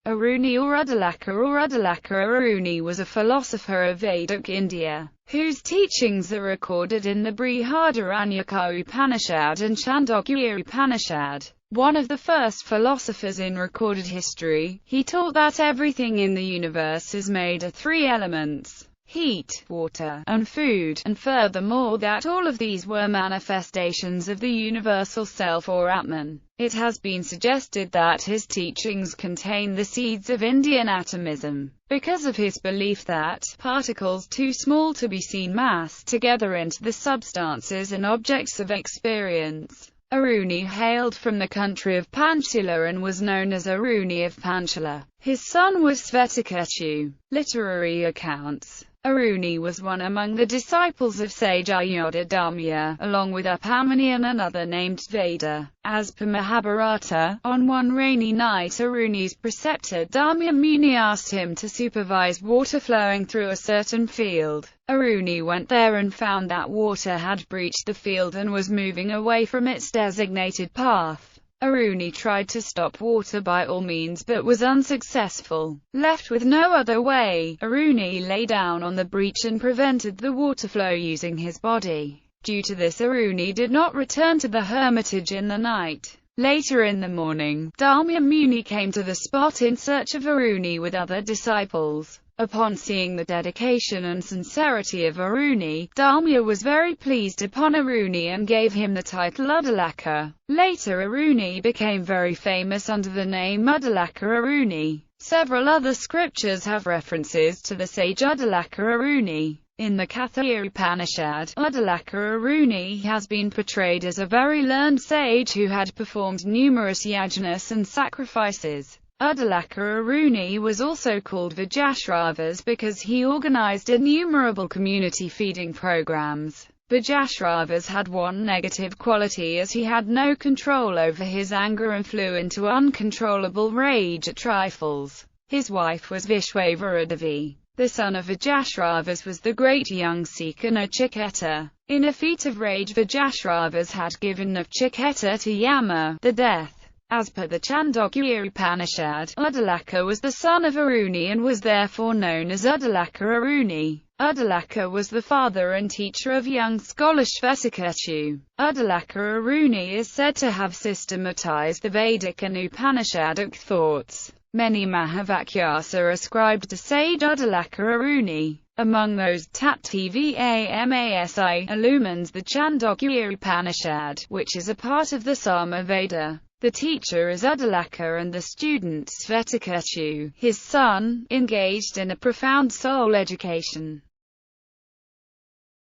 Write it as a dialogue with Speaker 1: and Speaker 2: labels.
Speaker 1: Aruni or Udalaka Aruni was a philosopher of Vedic India, whose teachings are recorded in the Brihadaranyaka Upanishad and Chandogya Upanishad. One of the first philosophers in recorded history, he taught that everything in the universe is made of three elements: heat, water, and food, and furthermore that all of these were manifestations of the universal self or Atman. It has been suggested that his teachings contain the seeds of Indian atomism, because of his belief that particles too small to be seen mass together into the substances and objects of experience. Aruni hailed from the country of Panchala and was known as Aruni of Panchala. His son was Svetakettu. Literary accounts. Aruni was one among the disciples of sage Ayodhya Dharmya, along with Upamani and another named Veda. As per Mahabharata, on one rainy night Aruni's preceptor Dharmya Muni asked him to supervise water flowing through a certain field. Aruni went there and found that water had breached the field and was moving away from its designated path. Aruni tried to stop water by all means but was unsuccessful. Left with no other way, Aruni lay down on the breach and prevented the water flow using his body. Due to this, Aruni did not return to the hermitage in the night. Later in the morning, Dharmya Muni came to the spot in search of Aruni with other disciples. Upon seeing the dedication and sincerity of Aruni, Dharmya was very pleased upon Aruni and gave him the title Udalaka. Later Aruni became very famous under the name Udalaka Aruni. Several other scriptures have references to the sage Udalaka Aruni. In the Katha Upanishad, Udalaka Aruni has been portrayed as a very learned sage who had performed numerous yajnas and sacrifices. Udalaka Aruni was also called Vajashravas because he organized innumerable community feeding programs. Vajashravas had one negative quality, as he had no control over his anger and flew into uncontrollable rage at trifles. His wife was Vishwavaradevi. The son of Vajashravas was the great young Sikha Nachiketa. In a feat of rage, Vajashravas had given Nachiketa to Yama, the death. As per the Chandogya Upanishad, Udalaka was the son of Aruni and was therefore known as Udalaka Aruni. Udalaka was the father and teacher of young scholar Svetakettu. Udalaka Aruni is said to have systematized the Vedic and Upanishadic thoughts. Many Mahavakyasa are ascribed to sage Udalaka Aruni. Among those Tattvamasi illumines the Chandogya Upanishad, which is a part of the Sama Veda. The teacher is Udalaka and the student Svetakettu, his son, engaged in a profound soul education.